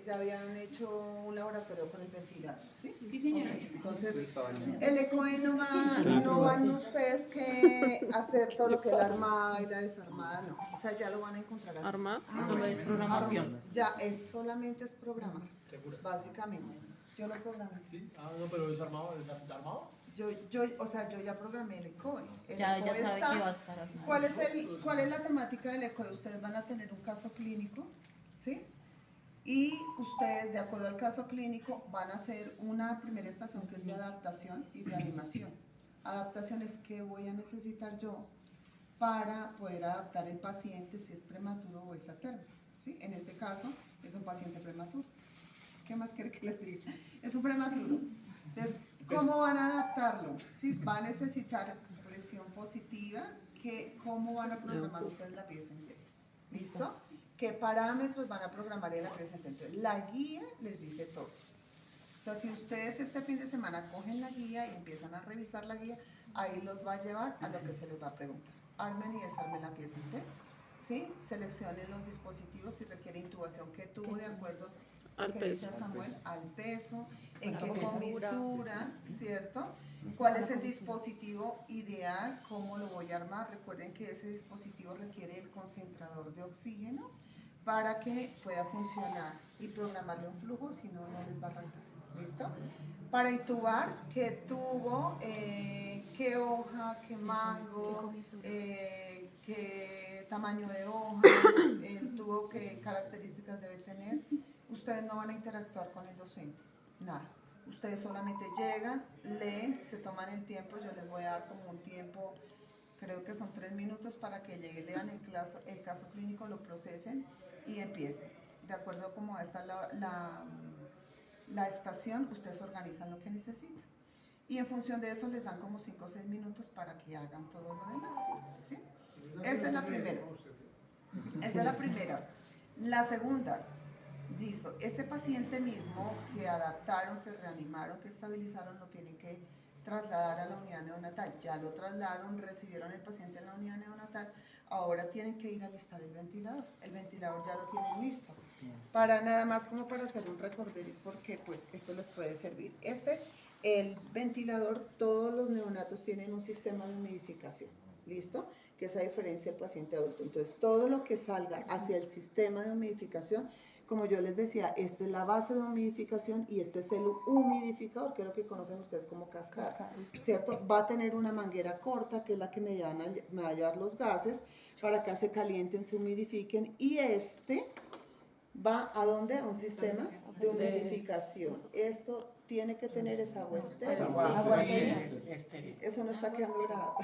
ya habían hecho un laboratorio con el ventilador, ¿sí? Sí, señora. Okay. Entonces, el ECOE no van ustedes que hacer todo lo que es la armada y la desarmada, no. O sea, ya lo van a encontrar así. ¿Arma? Solo es programación. Ya, solamente es programar, básicamente. Yo lo programé. Sí, no, pero es armado, ¿es armado? Yo ya programé el ECOE. Ya sabe que va a estar armado. ¿Cuál es la temática del ECOE? Ustedes van a tener un caso clínico, ¿sí? Y ustedes, de acuerdo al caso clínico, van a hacer una primera estación que es de adaptación y de animación. Adaptación es qué voy a necesitar yo para poder adaptar el paciente si es prematuro o es a termo, ¿sí? En este caso es un paciente prematuro. ¿Qué más quiere que les diga? Es un prematuro. Entonces, ¿cómo van a adaptarlo? ¿Sí? Va a necesitar presión positiva, ¿cómo van a programar ustedes la pieza entera? ¿Listo? ¿Qué parámetros van a programar en la pieza entera? Entonces, la guía les dice todo. O sea, si ustedes este fin de semana cogen la guía y empiezan a revisar la guía, ahí los va a llevar a lo que se les va a preguntar. Armen y desarmen la pieza entera, ¿sí? Seleccionen los dispositivos si requiere intubación, qué tubo de acuerdo Al que dice peso. Samuel, al peso, en qué comisura, ¿cierto? ¿Cuál es el dispositivo ideal? ¿Cómo lo voy a armar? Recuerden que ese dispositivo requiere el concentrador de oxígeno para que pueda funcionar y programarle un flujo, si no, no les va a arrancar. ¿Listo? Para intubar, ¿qué tubo, qué hoja, qué mango, qué tamaño de hoja, el tubo, qué características debe tener? Ustedes no van a interactuar con el docente, nada. Ustedes solamente llegan, leen, se toman el tiempo, yo les voy a dar como un tiempo, creo que son 3 minutos para que lleguen, lean el caso clínico, lo procesen y empiecen. De acuerdo a cómo está la estación, ustedes organizan lo que necesitan. Y en función de eso les dan como 5 o 6 minutos para que hagan todo lo demás, ¿sí? Esa es la primera. Esa es la primera. La segunda, listo, ese paciente mismo que adaptaron, que reanimaron, que estabilizaron, lo tienen que trasladar a la unidad neonatal. Ya lo trasladaron, recibieron el paciente en la unidad neonatal, ahora tienen que ir a alistar el ventilador. El ventilador ya lo tienen listo. Para nada más como para hacer un recorderis, porque pues esto les puede servir. El ventilador, todos los neonatos tienen un sistema de humidificación, ¿listo? Que es a diferencia del paciente adulto. Entonces, todo lo que salga hacia el sistema de humidificación, como yo les decía, esta es la base de humidificación y este es el humidificador, que es lo que conocen ustedes como cascada, ¿cierto? Va a tener una manguera corta, que es la que me va a llevar los gases, para que se calienten, se humidifiquen, y va a dónde? A un sistema de humidificación. Esto tiene que tener esa agua estéril. Agua estéril. Eso no está quedando grabado.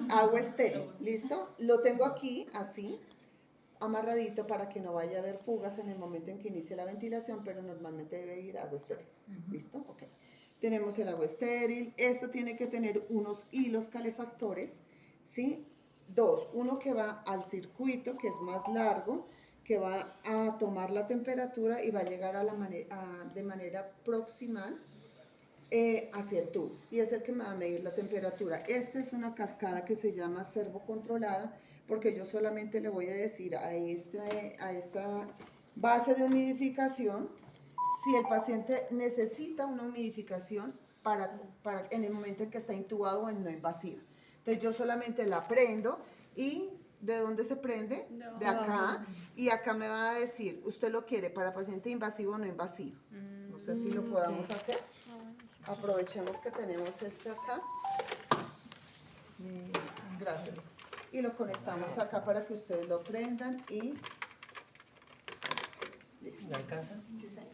Agua estéril, ¿listo? Lo tengo aquí, así, amarradito para que no vaya a haber fugas en el momento en que inicie la ventilación, pero normalmente debe ir agua estéril. ¿Listo? Ok. Tenemos el agua estéril. Esto tiene que tener unos hilos calefactores, ¿sí? 2, uno que va al circuito, que es más largo, que va a tomar la temperatura y va a llegar de manera proximal hacia el tubo, y es el que me va a medir la temperatura. Esta es una cascada que se llama servocontrolada, porque yo solamente le voy a decir a esta base de humidificación si el paciente necesita una humidificación para en el momento en que está intubado o en no invasiva. Entonces yo solamente la prendo y ¿de dónde se prende? De acá, y acá me va a decir, ¿usted lo quiere para paciente invasivo o no invasivo? No sé si lo podamos hacer. Aprovechemos que tenemos este acá. Gracias. Y lo conectamos acá para que ustedes lo prendan y... ¿Le alcanza? Sí, señor.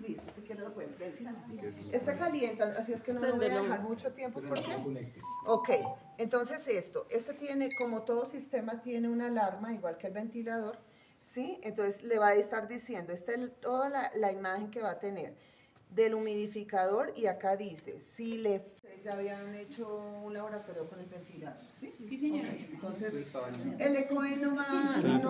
Listo, si quieren lo pueden prender. Está caliente, así es que no lo voy a dejar mucho tiempo. ¿Por qué? Ok, entonces este tiene, como todo sistema, tiene una alarma, igual que el ventilador, ¿sí? Entonces le va a estar diciendo, esta es toda la imagen que va a tener del humidificador, y acá dice, si ya habían hecho un laboratorio con el ventilador, ¿sí? Sí, señora. Okay. Entonces, el ECOE no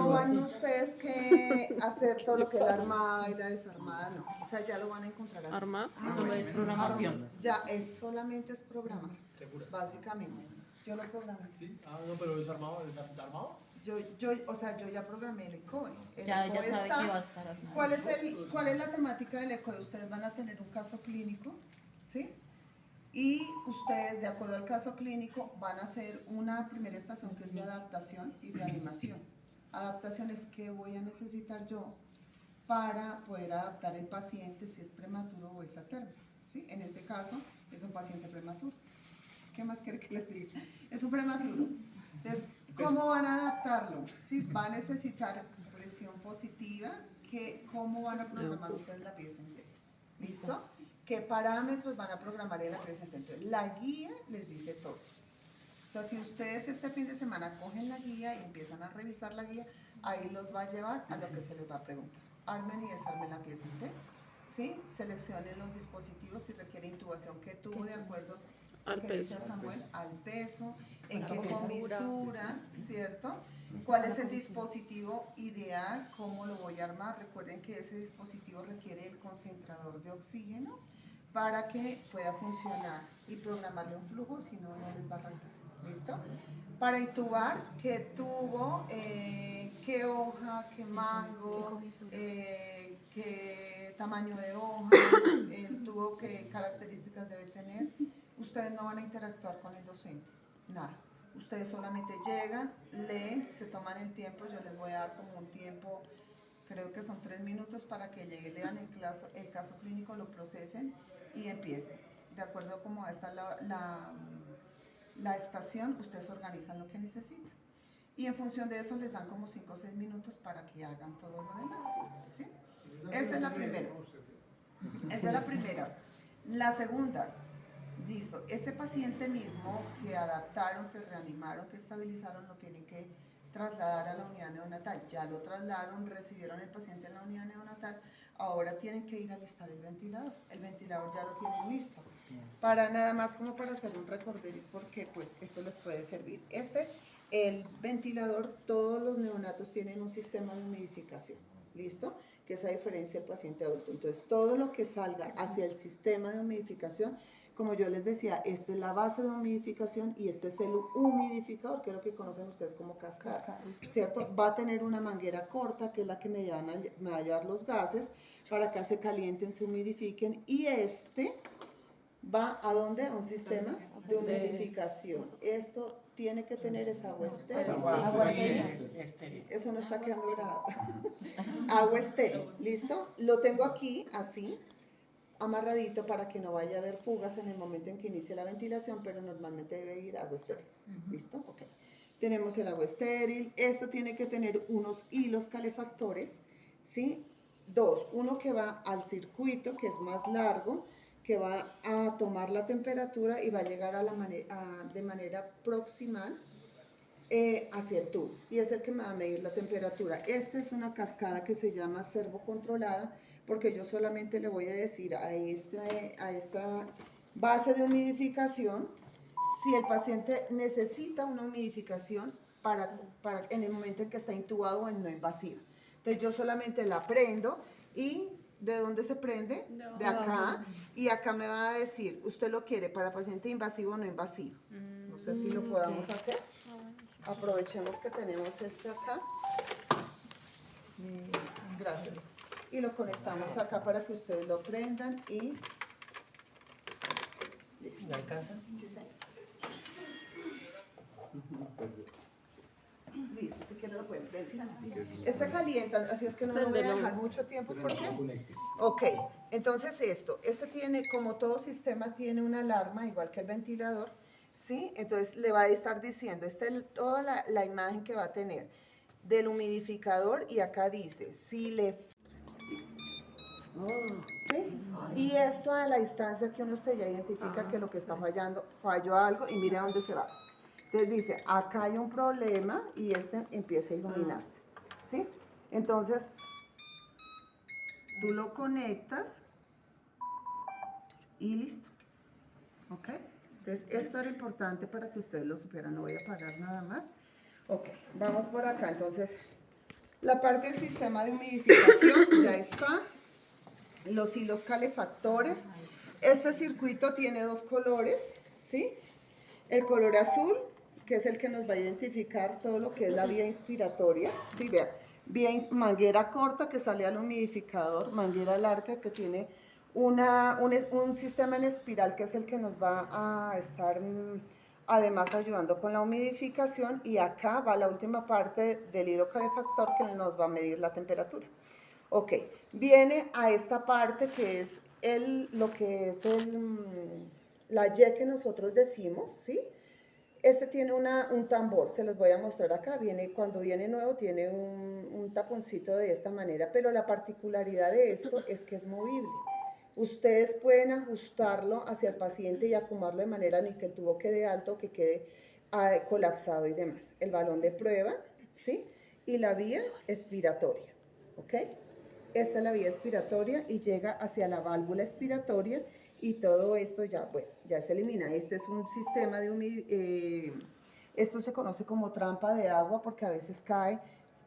van ustedes que hacer todo lo que es la armada y la desarmada, no. O sea, ya lo van a encontrar así. ¿Arma? Solo es programación. Ya, solamente es programar, ¿Segura? básicamente. Yo lo programé. Sí, no, pero es armado, ¿es armado? o sea, yo ya programé el ECOE. Ya sabe que va a estar así. ¿Cuál es la temática del ECOE? Ustedes van a tener un caso clínico, ¿sí? Y ustedes, de acuerdo al caso clínico, van a hacer una primera estación que es de adaptación y de animación. Adaptación es qué voy a necesitar yo para poder adaptar el paciente si es prematuro o es a término, ¿sí? En este caso es un paciente prematuro. ¿Qué más quiere que les diga? Es un prematuro. Entonces, ¿cómo van a adaptarlo? ¿Sí? Va a necesitar presión positiva, ¿cómo van a programar ustedes la pieza entera? ¿Listo? ¿Qué parámetros van a programar en la pieza entera? Entonces, la guía les dice todo. O sea, si ustedes este fin de semana cogen la guía y empiezan a revisar la guía, ahí los va a llevar a lo que se les va a preguntar. Armen y desarmen la pieza entera, ¿sí? Seleccionen los dispositivos si requiere intubación, qué tuvo de acuerdo al peso, Samuel, al peso, en qué comisura, ¿cierto? ¿Cuál es el dispositivo ideal? ¿Cómo lo voy a armar? Recuerden que ese dispositivo requiere el concentrador de oxígeno para que pueda funcionar y programarle un flujo, si no, no les va a arrancar. ¿Listo? Para intubar, ¿qué tubo, qué hoja, qué mango, qué tamaño de hoja, el tubo, qué características debe tener? Ustedes no van a interactuar con el docente, nada. Ustedes solamente llegan, leen, se toman el tiempo, yo les voy a dar como un tiempo, creo que son 3 minutos para que lleguen, lean el caso clínico, lo procesen y empiecen. De acuerdo a cómo está la estación, ustedes organizan lo que necesitan. Y en función de eso les dan como 5 o 6 minutos para que hagan todo lo demás, ¿sí? Esa es la primera. Esa es la primera. La segunda, listo, ese paciente mismo que adaptaron, que reanimaron, que estabilizaron, lo tienen que trasladar a la unidad neonatal. Ya lo trasladaron, recibieron el paciente en la unidad neonatal, ahora tienen que ir a alistar el ventilador. El ventilador ya lo tienen listo. Para nada más como para hacer un recorderis, porque pues esto les puede servir. El ventilador, todos los neonatos tienen un sistema de humidificación, ¿listo? Que es a diferencia del paciente adulto. Entonces, todo lo que salga hacia el sistema de humidificación, como yo les decía, esta es la base de humidificación y este es el humidificador, que es lo que conocen ustedes como cascada, ¿cierto? Va a tener una manguera corta, que es la que me va a llevar los gases, para que se calienten, se humidifiquen, y va a dónde? A un sistema de humidificación. Esto tiene que tener esa agua estéril. Agua estéril. Eso no está quedando grabado. Agua estéril, ¿listo? Lo tengo aquí, así, amarradito para que no vaya a haber fugas en el momento en que inicie la ventilación, pero normalmente debe ir agua estéril. ¿Listo? Ok. Tenemos el agua estéril. Esto tiene que tener unos hilos calefactores, ¿sí? Uno que va al circuito, que es más largo, que va a tomar la temperatura y va a llegar de manera proximal hacia el tubo, y es el que me va a medir la temperatura. Esta es una cascada que se llama servocontrolada, porque yo solamente le voy a decir a esta base de humidificación si el paciente necesita una humidificación en el momento en que está intubado o en no invasiva. Entonces yo solamente la prendo y ¿de dónde se prende? De acá, y acá me va a decir, ¿usted lo quiere para paciente invasivo o no invasivo? No sé si lo podamos hacer. Aprovechemos que tenemos este acá. Gracias. Y lo conectamos acá para que ustedes lo prendan y... ¿Me alcanza? Sí, señor. Listo, si quieren lo pueden prender. Está caliente, así es que no lo voy a dejar mucho tiempo. ¿Por qué? Ok, entonces este tiene, como todo sistema, tiene una alarma, igual que el ventilador, ¿sí? Entonces le va a estar diciendo, esta es toda la imagen que va a tener del humidificador, y acá dice, si le... ¿Sí? Y esto a la distancia que uno ya identifica que lo que está falló algo, y mire a dónde se va. Entonces dice, acá hay un problema y empieza a iluminarse, ¿sí? Entonces, tú lo conectas y listo, ¿ok? Entonces, esto era importante para que ustedes lo supieran, no voy a apagar nada más. Ok, vamos por acá. Entonces, la parte del sistema de humidificación ya está, los hilos calefactores. Este circuito tiene 2 colores, ¿sí? El color azul que es el que nos va a identificar todo lo que es la vía inspiratoria. Sí, vean, manguera corta que sale al humidificador, manguera larga que tiene un sistema en espiral que es el que nos va a estar además ayudando con la humidificación, y acá va la última parte del hidrocalefactor que nos va a medir la temperatura. Ok, viene a esta parte que es la Y que nosotros decimos, ¿sí? Este tiene un tambor, se los voy a mostrar acá, cuando viene nuevo tiene un taponcito de esta manera, pero la particularidad de esto es que es movible. Ustedes pueden ajustarlo hacia el paciente y acomodarlo de manera ni que el tubo quede alto, que quede colapsado y demás. El balón de prueba, ¿sí? Y la vía expiratoria, ¿ok? Esta es la vía expiratoria y llega hacia la válvula expiratoria y todo esto ya, bueno, ya se elimina. Este es un sistema de esto se conoce como trampa de agua porque a veces cae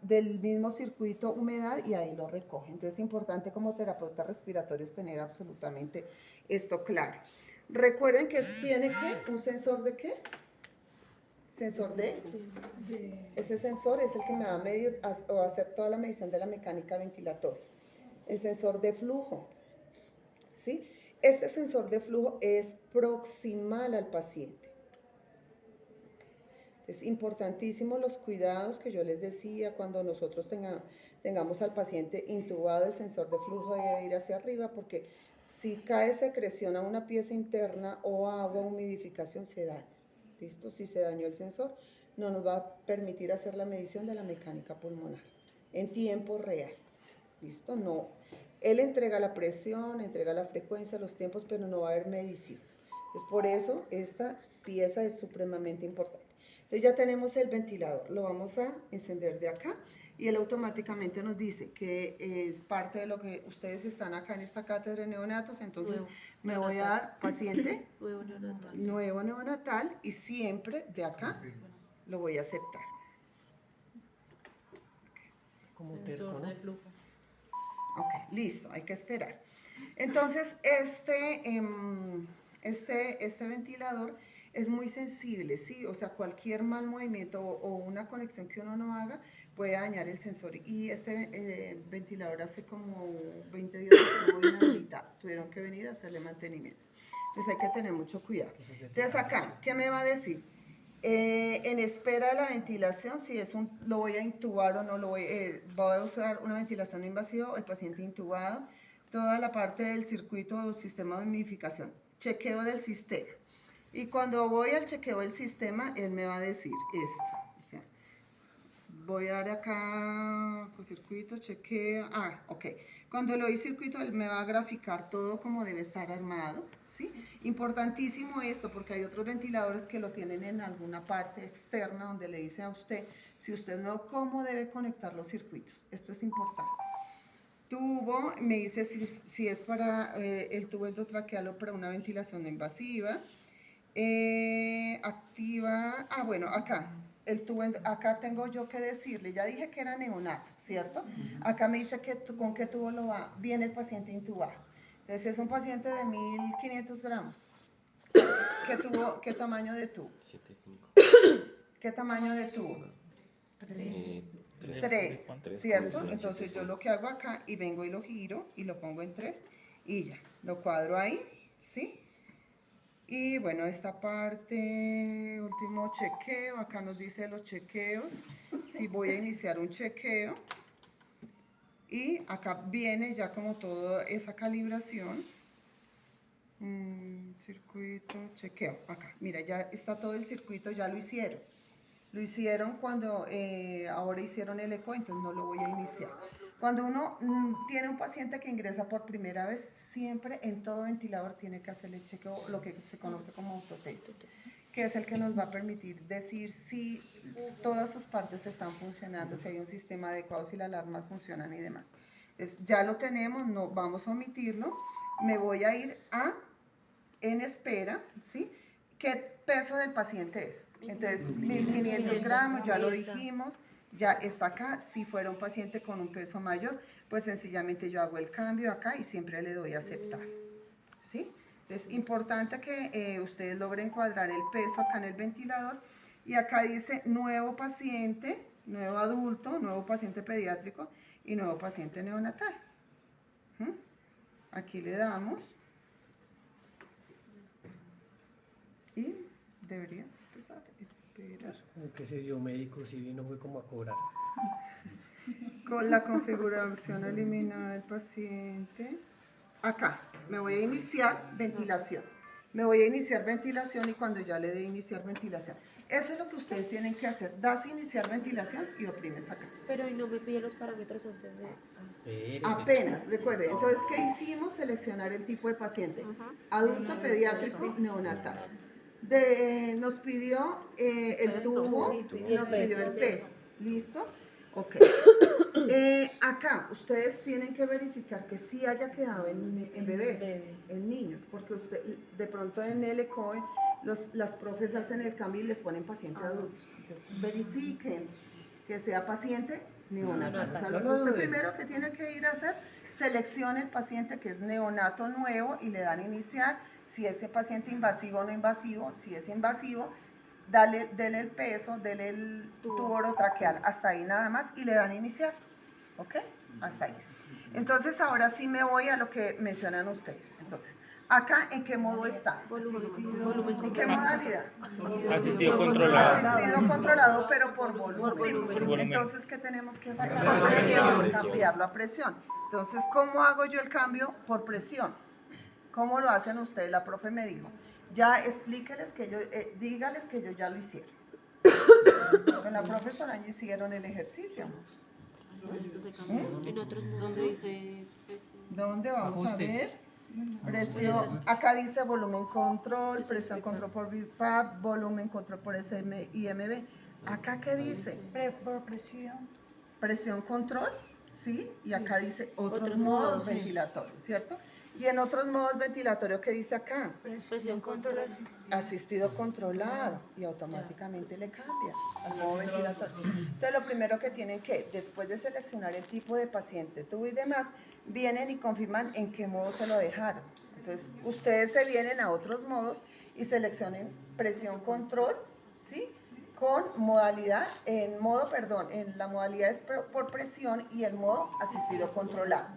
del mismo circuito humedad y ahí lo recoge. Entonces es importante como terapeutas respiratorios tener absolutamente esto claro. Recuerden que tiene que un sensor de qué? Sensor ese sensor es el que me va a medir o hacer toda la medición de la mecánica ventilatoria. El sensor de flujo, ¿sí? Este sensor de flujo es proximal al paciente. Es importantísimo los cuidados que yo les decía cuando nosotros tengamos al paciente intubado, el sensor de flujo debe ir hacia arriba porque si cae secreción a una pieza interna o agua, humidificación, se daña. ¿Listo? Si se dañó el sensor, no nos va a permitir hacer la medición de la mecánica pulmonar en tiempo real. ¿Listo? No. Él entrega la presión, entrega la frecuencia, los tiempos, pero no va a haber medición. Entonces, por eso esta pieza es supremamente importante. Entonces ya tenemos el ventilador, lo vamos a encender de acá y él automáticamente nos dice que es parte de lo que ustedes están acá en esta cátedra de neonatos, entonces me voy a dar paciente nuevo neonatal y siempre de acá lo voy a aceptar. Como terco, ¿no? Ok, listo, hay que esperar. Entonces, este ventilador es muy sensible, ¿sí? O sea, cualquier mal movimiento o una conexión que uno no haga puede dañar el sensor. Y este ventilador hace como 20 días que estuvo inhabilitado. Tuvieron que venir a hacerle mantenimiento. Entonces hay que tener mucho cuidado. Entonces acá, ¿qué me va a decir? En espera de la ventilación, si lo voy a intubar o no lo voy a usar una ventilación invasiva o el paciente intubado, toda la parte del circuito o sistema de humidificación, chequeo del sistema. Y cuando voy al chequeo del sistema, él me va a decir esto. O sea, voy a dar acá con circuito, chequeo, ok. Cuando le doy circuito, él me va a graficar todo como debe estar armado, ¿sí? Importantísimo esto, porque hay otros ventiladores que lo tienen en alguna parte externa donde le dice a usted, si usted no, cómo debe conectar los circuitos. Esto es importante. Tubo, me dice si es para el tubo endotraqueal o para una ventilación invasiva. Activa, bueno, acá. Acá tengo yo que decirle, ya dije que era neonato, ¿cierto? Acá me dice con qué tubo viene el paciente intubado. Entonces es un paciente de 1500 gramos. ¿Qué tamaño de tubo? 7,5. ¿Qué tamaño de tubo? 3, ¿cierto? Entonces yo lo que hago acá y vengo y lo giro y lo pongo en 3 y ya, lo cuadro ahí, ¿sí? Y bueno, esta parte, último chequeo, acá nos dice los chequeos, si voy a iniciar un chequeo, y acá viene ya como toda esa calibración, circuito, chequeo, acá, mira, ya está todo el circuito, ya lo hicieron cuando ahora hicieron el eco, entonces no lo voy a iniciar. Cuando uno tiene un paciente que ingresa por primera vez, siempre en todo ventilador tiene que hacerle chequeo, lo que se conoce como autotest, que es el que nos va a permitir decir si todas sus partes están funcionando, si hay un sistema adecuado, si las alarmas funcionan y demás. Entonces, ya lo tenemos, no vamos a omitirlo. Me voy a ir en espera, ¿sí? ¿Qué peso del paciente es? Entonces, 1500 gramos, ya lo dijimos, ya está acá. Si fuera un paciente con un peso mayor, pues sencillamente yo hago el cambio acá y siempre le doy a aceptar, ¿sí? Es importante que ustedes logren cuadrar el peso acá en el ventilador, Y acá dice nuevo paciente, nuevo adulto, nuevo paciente pediátrico y nuevo paciente neonatal. ¿Mm? Aquí le damos y debería empezar. Espera. Como que se dio médico, si vino fue como a cobrar. Con la configuración eliminada del paciente. Acá, me voy a iniciar ventilación. Me voy a iniciar ventilación y cuando ya le dé iniciar ventilación. Eso es lo que ustedes tienen que hacer. Das iniciar ventilación y oprimes acá. Pero no me pide los parámetros antes de... Apenas, recuerde. Entonces, ¿qué hicimos? Seleccionar el tipo de paciente. Adulto, pediátrico, neonatal. Nos pidió el tubo y nos pidió el peso. ¿Listo? Ok. Acá, ustedes tienen que verificar que sí haya quedado en bebés, en niños, porque usted, de pronto en el ECOE, las profes hacen el cambio y les ponen paciente adultos. Entonces, verifiquen que sea paciente neonatal. O sea, lo que usted primero que tiene que ir a hacer, seleccione el paciente que es neonato nuevo y le dan iniciar. Si ese paciente invasivo o no invasivo, si es invasivo, dele el peso, dele el tubo orotraqueal, hasta ahí nada más y le dan iniciar. ¿Ok? Hasta ahí. Entonces ahora sí me voy a lo que mencionan ustedes. Entonces, acá ¿en qué modo está? ¿En qué modalidad? Asistido controlado. Asistido controlado, pero por volumen. Entonces, ¿qué tenemos que hacer? Por presión, cambiarlo a presión. Entonces, ¿cómo hago yo el cambio? Por presión. ¿Cómo lo hacen ustedes? La profe me dijo, ya explíqueles que ellos, dígales que ellos ya lo hicieron. Con la profesora ya hicieron el ejercicio. En otros donde dice... ¿Dónde vamos Ajustes. a ver? Presión, acá dice volumen control, presión control por BIPAP, volumen control por SMIMB. ¿Acá qué dice? Por presión. Presión control, ¿sí? Y acá dice otros modos ventilatorios, ¿cierto? Y en otros modos ventilatorios, ¿qué dice acá? Presión control asistido. Asistido controlado, y automáticamente le cambia al modo ventilatorio. Entonces, lo primero que tienen que, después de seleccionar el tipo de paciente, tubo y demás, vienen y confirman en qué modo se lo dejaron. Entonces, ustedes se vienen a otros modos y seleccionen presión control, ¿sí? Con modalidad, en la modalidad es por presión y el modo asistido controlado.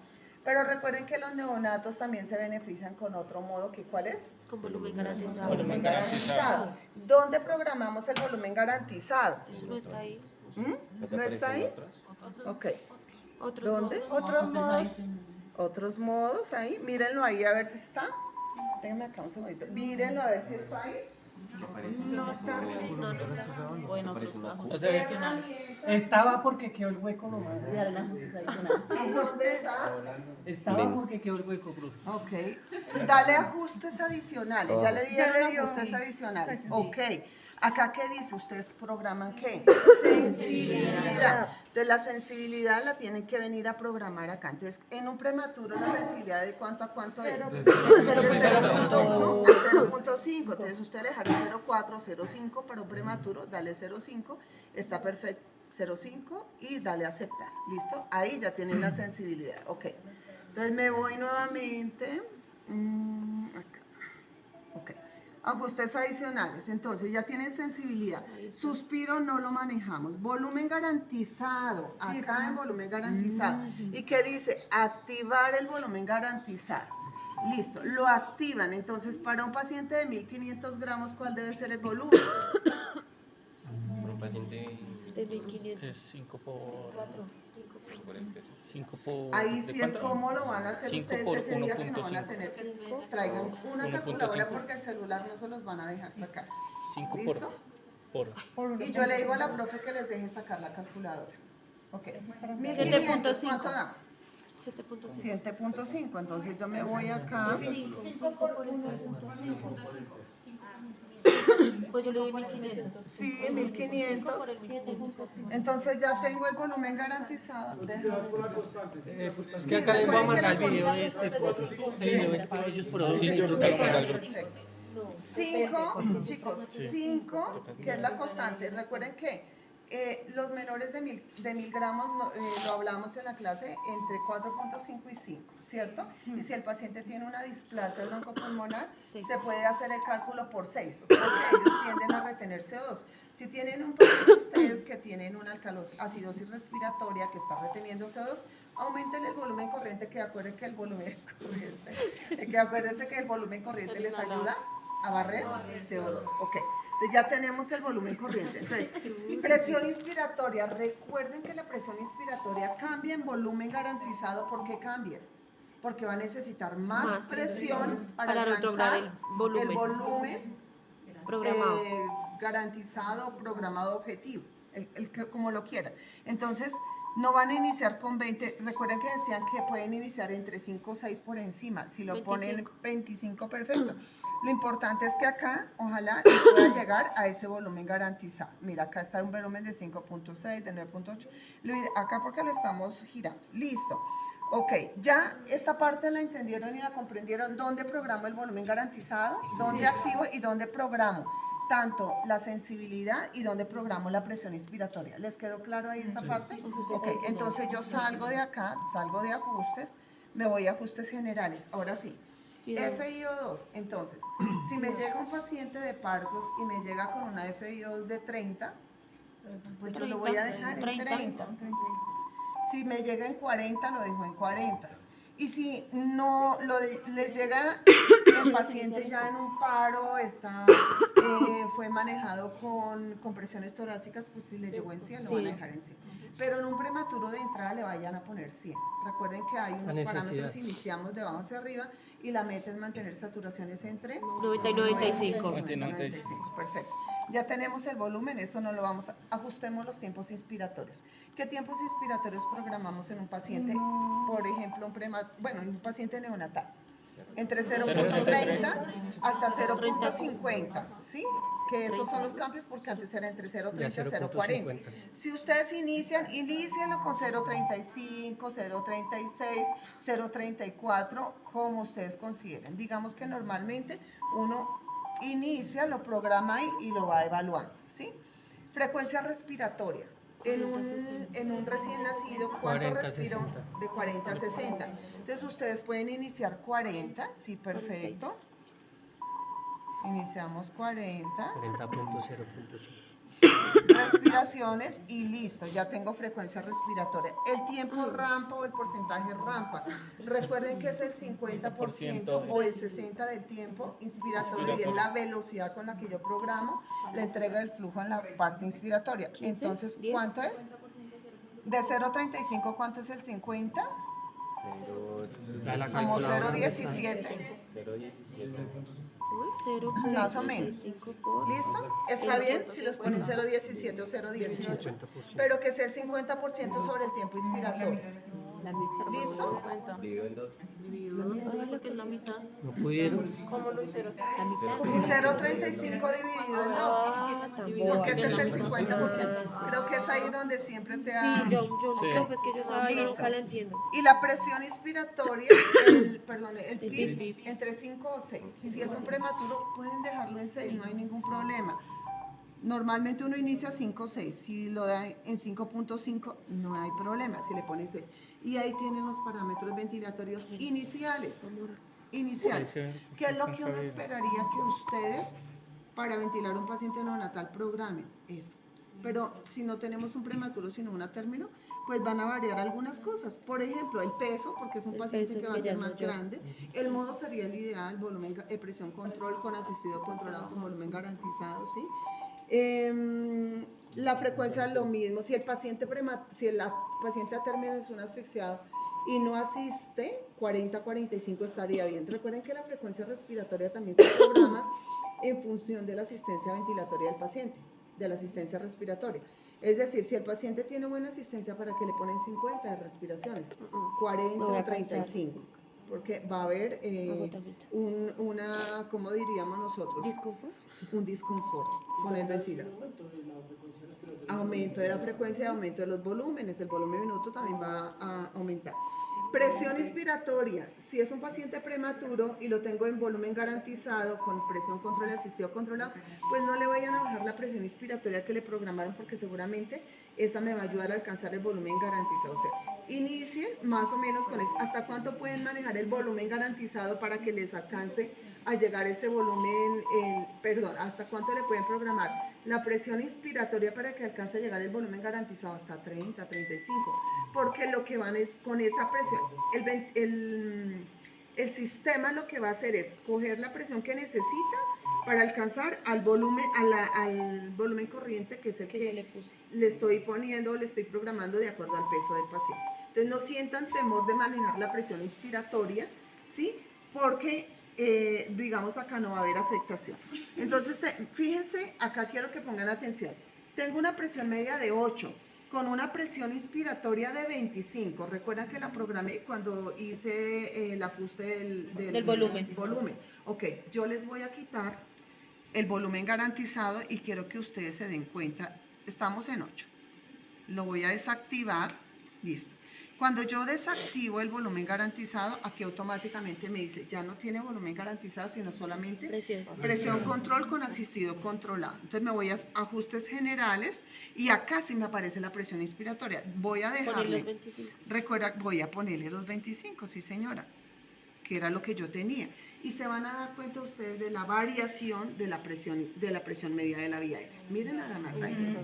Pero recuerden que los neonatos también se benefician con otro modo, que ¿cuál es? Con volumen garantizado. Volumen garantizado. ¿Dónde programamos el volumen garantizado? Eso no está ahí. ¿No está ahí? Ok. ¿Dónde? Otros modos. Otros modos ahí. Mírenlo ahí a ver si está. Déjenme acá un segundito. Mírenlo a ver si está ahí. No está. Bueno, pues ajustes O sea, adicionales. Estaba porque quedó el hueco nomás. Y darle ajustes adicionales. ¿Y dónde está? Estaba porque quedó el hueco, profe. Ok. Dale ajustes adicionales. Ya le di ajustes adicionales. Ok. Acá, ¿qué dice? Ustedes programan ¿qué? Sensibilidad. De la sensibilidad la tienen que venir a programar acá. Entonces, en un prematuro, la sensibilidad de cuánto a cuánto es. De 0.1 a 0.5. Entonces, usted le dejaron 0.4, 0.5 para un prematuro, dale 0.5. Está perfecto. 0.5 y dale a aceptar. ¿Listo? Ahí ya tienen la sensibilidad. Ok. Entonces, me voy nuevamente. Acá. Ok. Ajustes adicionales, entonces ya tienen sensibilidad. Suspiro no lo manejamos. Volumen garantizado, acá en volumen garantizado. ¿Y qué dice? Activar el volumen garantizado. Listo, lo activan. Entonces, para un paciente de 1500 gramos, ¿cuál debe ser el volumen? Para un paciente De 1500. es 5 por 5 por... Ahí ¿de sí es cuánto? como lo van a hacer 5 ustedes por ese día que no van a 1.5. tener. Traigan una 1.5. calculadora porque el celular no se los van a dejar sacar. 5 ¿Listo? por... Y yo le digo a la profe que les deje sacar la calculadora. Ok. 7.5. 1500, ¿cuánto da? 7.5. 7.5, entonces yo me voy acá. 5 por 1.5. Pues yo le doy 1500. Sí, 1500. Por el 7.5. Entonces ya tengo el volumen garantizado. Es que acá les voy a mandar el video de este esposo. Este video es para ellos, pero Sí, yo creo que Perfecto. algo. Perfecto. 5, chicos, 5, que es la constante. Recuerden que Los menores de 1000 gramos, lo hablamos en la clase, entre 4.5 y 5, ¿cierto? Y si el paciente tiene una displasia broncopulmonar, se puede hacer el cálculo por 6, porque ellos tienden a retener CO2. Si tienen un paciente ustedes que tienen una acidosis respiratoria que está reteniendo CO2, aumenten el volumen corriente, que acuérdense que el volumen corriente les ayuda a barrer CO2, ok. Ya tenemos el volumen corriente. Entonces, presión inspiratoria. Recuerden que la presión inspiratoria cambia en volumen garantizado. ¿Por qué cambia? Porque va a necesitar más presión para alcanzar el volumen programado. Garantizado, programado, objetivo, como lo quieran. Entonces, no van a iniciar con 20. Recuerden que decían que pueden iniciar entre 5 o 6 por encima. Si lo 25. Ponen 25, perfecto. Lo importante es que acá, ojalá, pueda llegar a ese volumen garantizado. Mira, acá está un volumen de 5.6, de 9.8. Acá porque lo estamos girando. Listo. Ok, ya esta parte la entendieron y la comprendieron. ¿Dónde programo el volumen garantizado? ¿Dónde activo y dónde programo tanto la sensibilidad y dónde programo la presión inspiratoria? ¿Les quedó claro ahí esa parte? Ok, entonces yo salgo de acá, salgo de ajustes, me voy a ajustes generales. Ahora sí. FiO2, entonces, si me llega un paciente de partos y me llega con una FiO2 de 30, pues yo lo voy a dejar en 30. Si me llega en 40, lo dejo en 40. Y si no les llega el paciente ya en un paro, fue manejado con presiones torácicas, pues si le llegó en 100, lo van a dejar en 100. Pero en un prematuro de entrada le vayan a poner 100. Recuerden que hay unos parámetros, iniciamos de abajo hacia arriba y la meta es mantener saturaciones entre 90 y 95. 95. Perfecto. Ya tenemos el volumen, eso no lo vamos a... Ajustemos los tiempos inspiratorios. ¿Qué tiempos inspiratorios programamos en un paciente? Por ejemplo, en un paciente neonatal. Entre 0.30 hasta 0.50, ¿sí? Que esos son los cambios porque antes era entre 0.30 y 0.40. Si ustedes inicienlo con 0.35, 0.36, 0.34, como ustedes consideren. Digamos que normalmente uno inicia, lo programa ahí y lo va evaluando, ¿sí? Frecuencia respiratoria. En un recién nacido, ¿cuánto respiro? De 40 a 60. Entonces ustedes pueden iniciar 40, sí, perfecto. Iniciamos 40. 40.0.5. Respiraciones y listo, ya tengo frecuencia respiratoria. El tiempo rampa o el porcentaje rampa. Recuerden que es el 50% o el 60% del tiempo inspiratorio y es la velocidad con la que yo programo la entrega del flujo en la parte inspiratoria. Entonces, ¿cuánto es? De 0.35, ¿cuánto es el 50? Como 0.17. 0. Más o menos. ¿Listo? ¿Está bien si los ponen 0.17 o 0.18? Pero que sea el 50% sobre el tiempo inspiratorio. ¿Listo? No pudieron. ¿Cómo lo hicieron? La mitad. 0.35 dividido en 2. Porque ese es el 50%. Creo que es ahí donde siempre te da... Sí, yo profe, es que yo esa nunca la entiendo. Y la presión inspiratoria, el PIB, entre 5 o 6. Si es un prematuro, pueden dejarlo en 6, no hay ningún problema. Normalmente uno inicia 5 o 6, si lo da en 5.5 no hay problema, si le ponen 6. Y ahí tienen los parámetros ventilatorios iniciales. ¿Qué es lo que uno esperaría que ustedes, para ventilar un paciente neonatal, programen? Eso. Pero si no tenemos un prematuro, sino una término, pues van a variar algunas cosas. Por ejemplo, el peso, porque es un paciente que va a ser más grande. El modo sería el ideal, volumen, presión control con asistido controlado con volumen garantizado, ¿sí? La frecuencia es lo mismo. Si el paciente a término es un asfixiado y no asiste, 40-45 estaría bien. Recuerden que la frecuencia respiratoria también se programa en función de la asistencia ventilatoria del paciente, de la asistencia respiratoria. Es decir, si el paciente tiene buena asistencia, ¿para qué le ponen 50 de respiraciones? 40 o 35. Porque va a haber ¿cómo diríamos nosotros? Un disconfort con el ventilador. Aumento de la frecuencia y aumento de los volúmenes. El volumen minuto también va a aumentar. Presión inspiratoria. Si es un paciente prematuro y lo tengo en volumen garantizado, con presión control asistido controlado, pues no le vayan a bajar la presión inspiratoria que le programaron, porque seguramente esa me va a ayudar a alcanzar el volumen garantizado. O sea, inicien más o menos con eso. ¿Hasta cuánto pueden manejar el volumen garantizado para que les alcance a llegar ese volumen? ¿Hasta cuánto le pueden programar la presión inspiratoria para que alcance a llegar el volumen garantizado? Hasta 30, 35, porque lo que van es con esa presión. El sistema lo que va a hacer es coger la presión que necesita para alcanzar al volumen, al volumen corriente, que es el que le estoy poniendo, le estoy programando de acuerdo al peso del paciente. Entonces no sientan temor de manejar la presión inspiratoria, ¿sí? Porque digamos acá no va a haber afectación. Entonces fíjense, acá quiero que pongan atención. Tengo una presión media de 8 con una presión inspiratoria de 25. Recuerdan que la programé cuando hice el ajuste del volumen. Ok, yo les voy a quitar el volumen garantizado y quiero que ustedes se den cuenta. Estamos en 8. Lo voy a desactivar. Listo. Cuando yo desactivo el volumen garantizado, aquí automáticamente me dice, ya no tiene volumen garantizado, sino solamente presión control con asistido controlado. Entonces me voy a ajustes generales y acá sí me aparece la presión inspiratoria. Voy a dejarle, recuerda, voy a ponerle los 25, sí señora, que era lo que yo tenía. Y se van a dar cuenta ustedes de la variación de la presión media de la vía aérea. Miren nada más ahí.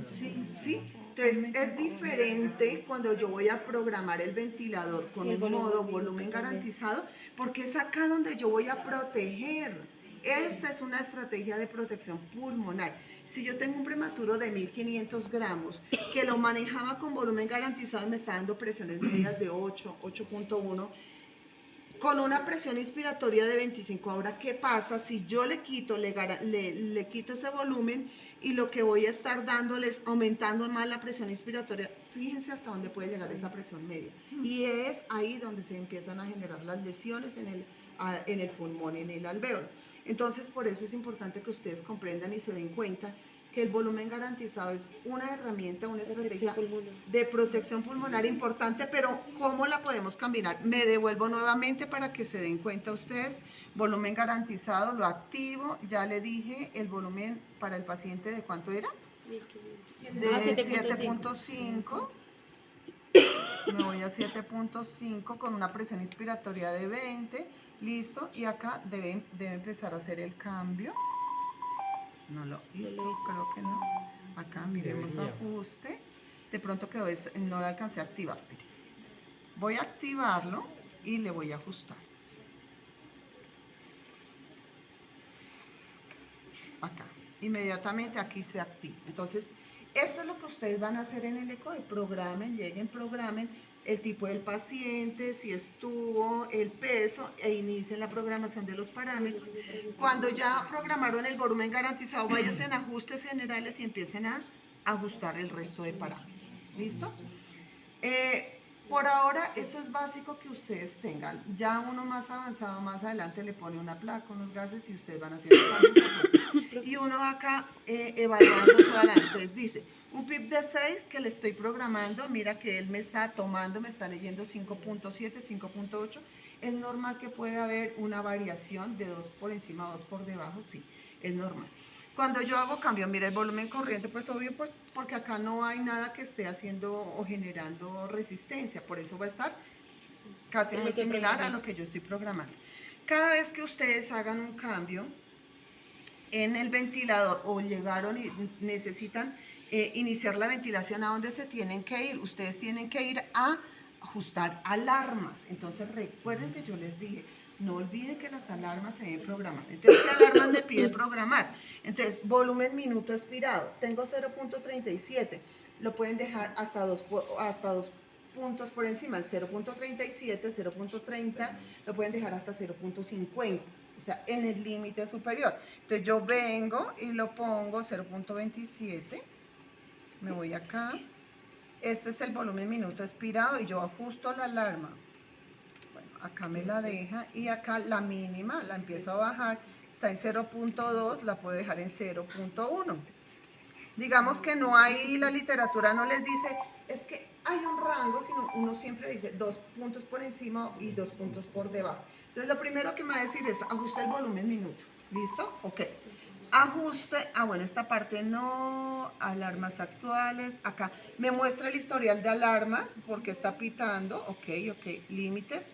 ¿Sí? Entonces es diferente cuando yo voy a programar el ventilador con un modo volumen garantizado, porque es acá donde yo voy a proteger. Esta es una estrategia de protección pulmonar. Si yo tengo un prematuro de 1500 gramos que lo manejaba con volumen garantizado y me está dando presiones medias de 8, 8.1, con una presión inspiratoria de 25, ahora, ¿qué pasa si yo le quito ese volumen y lo que voy a estar dándoles, aumentando más la presión inspiratoria? Fíjense hasta dónde puede llegar esa presión media. Y es ahí donde se empiezan a generar las lesiones en el pulmón, en el alvéolo. Entonces, por eso es importante que ustedes comprendan y se den cuenta que el volumen garantizado es una herramienta, una estrategia de protección pulmonar importante, pero ¿cómo la podemos combinar? Me devuelvo nuevamente para que se den cuenta ustedes. Volumen garantizado, lo activo, ya le dije el volumen para el paciente, ¿de cuánto era? De 7.5. Me voy a 7.5 con una presión inspiratoria de 20, listo, y acá debe empezar a hacer el cambio. No lo hizo, creo que no. Acá miremos ajuste. De pronto quedó, no lo alcancé a activar. Voy a activarlo y le voy a ajustar. Acá. Inmediatamente aquí se activa. Entonces, eso es lo que ustedes van a hacer en el ECOE. Programen, programen el tipo del paciente, si estuvo, el peso, e inicien la programación de los parámetros. Cuando ya programaron el volumen garantizado, váyanse en ajustes generales y empiecen a ajustar el resto de parámetros. ¿Listo? Por ahora, eso es básico que ustedes tengan. Ya uno más avanzado, más adelante le pone una placa, unos gases y ustedes van haciendo cambios. Y uno va acá evaluando toda la... Entonces dice, un PIB de 6 que le estoy programando, mira que él me está tomando, me está leyendo 5.7, 5.8. Es normal que pueda haber una variación de 2 por encima, 2 por debajo, sí, es normal. Cuando yo hago cambio, mira el volumen corriente, pues obvio, pues porque acá no hay nada que esté haciendo o generando resistencia, por eso va a estar casi muy similar a lo que yo estoy programando. Cada vez que ustedes hagan un cambio en el ventilador o llegaron y necesitan iniciar la ventilación, ¿a dónde se tienen que ir? Ustedes tienen que ir a ajustar alarmas. Entonces recuerden que yo les dije, no olviden que las alarmas se deben programar. Entonces, ¿qué alarmas me pide programar? Entonces, volumen minuto expirado. Tengo 0.37. Lo pueden dejar hasta dos puntos por encima. El 0.37, 0.30, lo pueden dejar hasta 0.50. O sea, en el límite superior. Entonces, yo vengo y lo pongo 0.27. Me voy acá. Este es el volumen minuto expirado y yo ajusto la alarma. Acá me la deja y acá la mínima la empiezo a bajar, está en 0.2, la puedo dejar en 0.1. Digamos que no hay, la literatura no les dice, es que hay un rango, sino uno siempre dice 2 puntos por encima y 2 puntos por debajo. Entonces lo primero que me va a decir es ajuste el volumen minuto. ¿Listo? Ok. Ajuste, bueno, esta parte no, alarmas actuales, acá me muestra el historial de alarmas porque está pitando, ok, límites.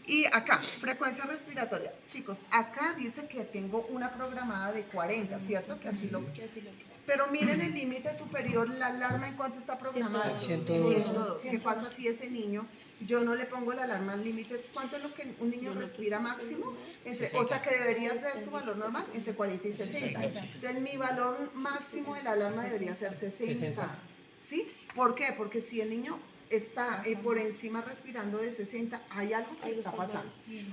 Y acá, frecuencia respiratoria. Chicos, acá dice que tengo una programada de 40, ¿cierto? Que así lo... Pero miren el límite superior, la alarma en cuánto está programada. 102. ¿Qué pasa si ese niño, yo no le pongo la alarma en límites? ¿Cuánto es lo que un niño respira máximo? O sea que debería ser su valor normal entre 40 y 60. Entonces mi valor máximo de la alarma debería ser 60. ¿Sí? ¿Por qué? Porque si el niño está por encima respirando de 60, hay algo que está pasando.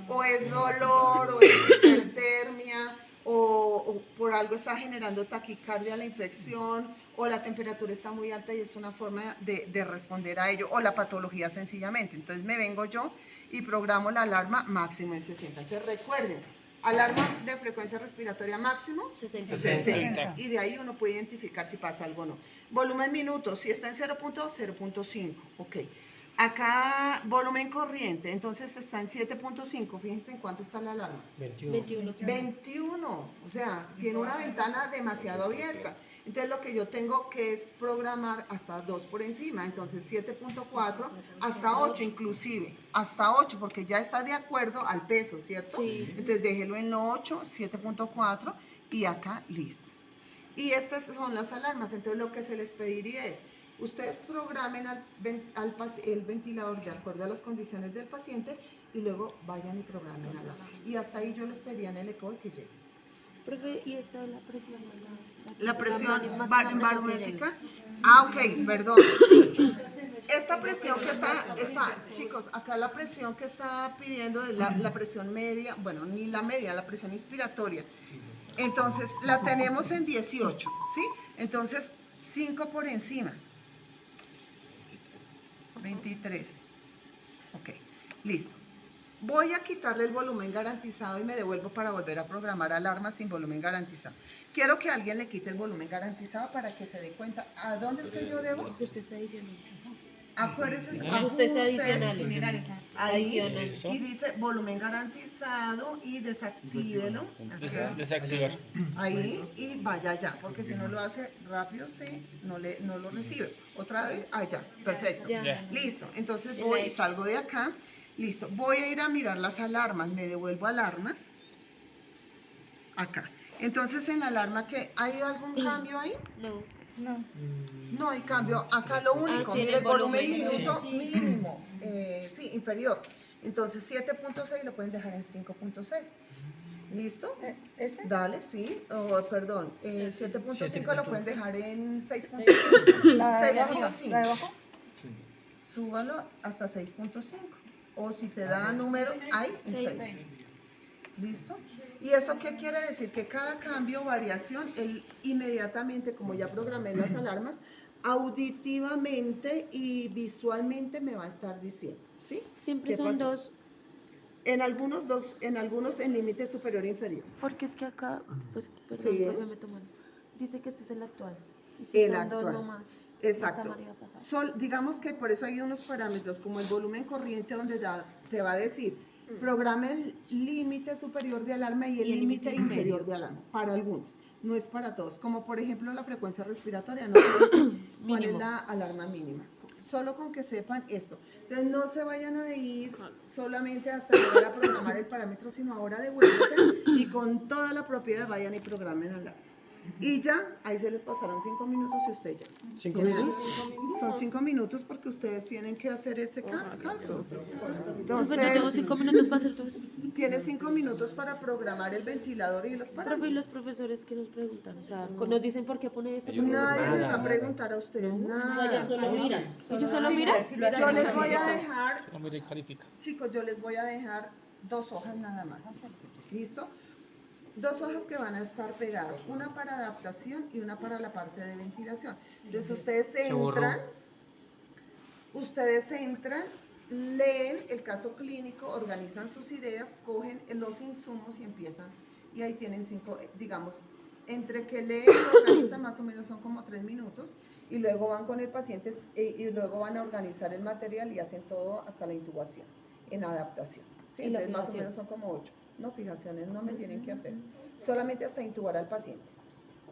O es dolor, o es hipertermia, o por algo está generando taquicardia la infección, o la temperatura está muy alta y es una forma de responder a ello, o la patología sencillamente. Entonces me vengo yo y programo la alarma máximo en 60. Entonces recuerden, alarma de frecuencia respiratoria máximo 60. Y de ahí uno puede identificar si pasa algo o no. Volumen minutos, si está en 0.5, ok. Acá volumen corriente, entonces está en 7.5, fíjense en cuánto está la alarma. 21, o sea, tiene una ventana demasiado abierta. Entonces lo que yo tengo que es programar hasta 2 por encima, entonces 7.4 hasta 8 inclusive, hasta 8 porque ya está de acuerdo al peso, ¿cierto? Sí. Entonces déjelo en lo 8, 7.4 y acá listo. Y estas son las alarmas, entonces lo que se les pediría es, ustedes programen el ventilador de acuerdo a las condiciones del paciente y luego vayan y programen la alarma. Y hasta ahí yo les pedía en el ECO que llegue. Profe, ¿y esta es la presión? La presión barométrica. Ok, perdón. Esta presión que está, chicos, acá la presión que está pidiendo es la presión media, bueno, ni la media, la presión inspiratoria. Entonces, la tenemos en 18, ¿sí? Entonces, 5 por encima. 23. Ok, listo. Voy a quitarle el volumen garantizado y me devuelvo para volver a programar alarmas sin volumen garantizado. Quiero que alguien le quite el volumen garantizado para que se dé cuenta a dónde es que yo debo. Usted está diciendo. Acuérdese, Usted está adicional. ahí y dice volumen garantizado y desactívelo. Desactivar. Ahí y vaya allá, porque si no lo hace rápido, no lo recibe. Otra vez, allá, perfecto. Ya. Listo, entonces voy y salgo de acá. Listo, voy a ir a mirar las alarmas, me devuelvo alarmas. Acá. Entonces en la alarma, ¿hay algún cambio ahí? No hay cambio. Acá lo único, mire, el volumen minuto mínimo, sí, inferior. Entonces 7.6 lo pueden dejar en 5.6. ¿Listo? Dale, sí. Perdón, 7.5 lo pueden dejar en 6.5. 6.5. ¿La de abajo? Súbalo hasta 6.5. O si te da números, hay en 6. ¿Listo? ¿Y eso qué quiere decir? Que cada cambio o variación, él inmediatamente, como ya programé las alarmas, auditivamente y visualmente me va a estar diciendo, ¿sí? Siempre son pasó? 2. En algunos en límite superior e inferior. Porque es que acá, pues, perdón, Sí. pues me meto mano. Dice que este es el actual. Y si El son actual. 2 no más. Exacto. Digamos que por eso hay unos parámetros como el volumen corriente donde te va a decir programa el límite superior de alarma y el límite inferior de alarma, para algunos, no es para todos, como por ejemplo la frecuencia respiratoria, no sé cuál es la alarma mínima, solo con que sepan esto. Entonces no se vayan a ir solamente hasta llegar a programar el parámetro, sino ahora devuélvanse y con toda la propiedad vayan y programen alarma. Y ya, ahí se les pasaron 5 minutos y usted ya. ¿5 minutos? Son 5 minutos porque ustedes tienen que hacer este cálculo. Entonces, yo tengo 5 minutos para hacer todo eso. Tiene 5 minutos para programar el ventilador y los Profe, y parámetros. los profesores que nos preguntan, o sea, nos dicen por qué pone esto. Nadie les va a preguntar a ustedes nada. Ellos solo miran. ¿Ellos solo miran? Yo les voy a dejar, Hombre, califica. chicos, yo les voy a dejar 2 hojas nada más. ¿Listo? 2 hojas que van a estar pegadas, una para adaptación y una para la parte de ventilación. Entonces ustedes entran, leen el caso clínico, organizan sus ideas, cogen los insumos y empiezan. Y ahí tienen 5, digamos, entre que leen y organizan más o menos son como 3 minutos. y luego van con el paciente y luego van a organizar el material y hacen todo hasta la intubación, en adaptación. ¿Sí? ¿Y la Entonces más o fijación? menos son como 8. No, fijaciones no me tienen que hacer, solamente hasta intubar al paciente.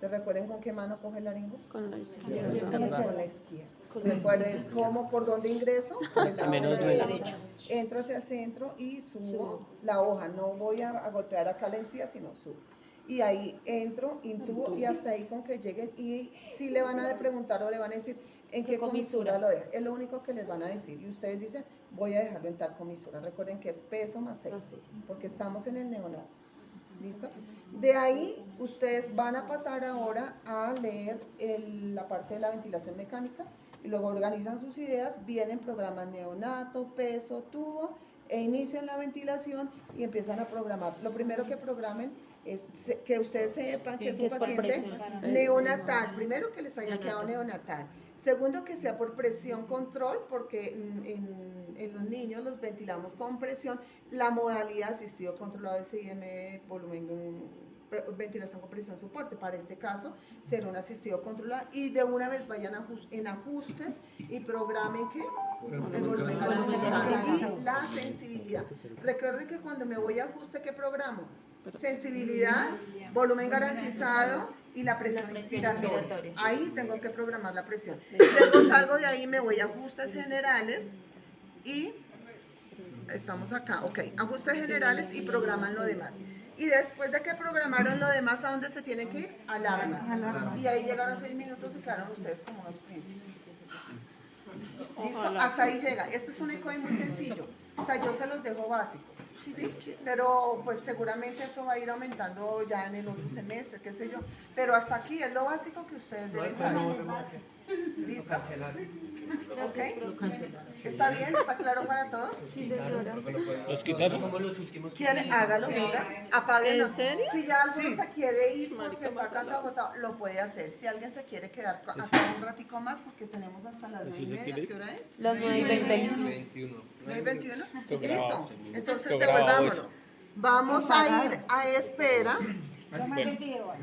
¿Te recuerden con qué mano coge el laringo? Con la Con la izquierda. Recuerden cómo, por dónde ingreso, por el lado menos derecho. Entro hacia el centro y subo la hoja. No voy a golpear acá la encía, sino subo. Y ahí entro, intubo y hasta ahí con que lleguen. Y si le van a preguntar o le van a decir en qué comisura lo dejan. Es lo único que les van a decir. Y ustedes dicen, voy a dejarlo en tal comisura. Recuerden que es peso más 6, porque estamos en el neonato. ¿Listo? De ahí ustedes van a pasar ahora a leer la parte de la ventilación mecánica y luego organizan sus ideas, vienen, programan neonato, peso, tubo e inician la ventilación y empiezan a programar. Lo primero que programen es que ustedes sepan que es un paciente neonatal, primero que les haya quedado neonatal. Segundo, que sea por presión control, porque en los niños los ventilamos con presión. La modalidad asistido controlado de SIM, ventilación con presión soporte. Para este caso, será un asistido controlado. Y de una vez vayan en ajustes y programen que el volumen garantizado y la sensibilidad. Recuerden que cuando me voy a ajuste, ¿qué programo? Sensibilidad, volumen garantizado y la presión inspiratoria. Ahí tengo que programar la presión. Luego salgo de ahí, me voy a ajustes generales y estamos acá, ok, ajustes generales y programan lo demás. Y después de que programaron lo demás, ¿a dónde se tienen que ir? Alarmas. Y ahí llegaron 6 minutos y quedaron ustedes como unos príncipes. ¿Listo? Hasta ahí llega. Este es un ECOI muy sencillo. O sea, yo se los dejo básicos. ¿Sí? Pero pues seguramente eso va a ir aumentando ya en el otro semestre, qué sé yo. Pero hasta aquí es lo básico que ustedes deben saber. ¿Listo? ¿Ok? ¿Está bien? ¿Está claro para todos? Sí, señora. Los quitaron. Somos los últimos. ¿Quieren? Hágalo, venga, apáguenlo. ¿En serio? Si ya alguno se quiere ir porque está casi agotado, lo puede hacer. Si alguien se quiere quedar acá un ratico más, porque tenemos hasta las 9:30, ¿qué hora es? Las 9:20. 9:21. Qué bravo. Listo. Entonces Qué bravo devolvámonos. eso. Vamos a ir a espera. Toma el video.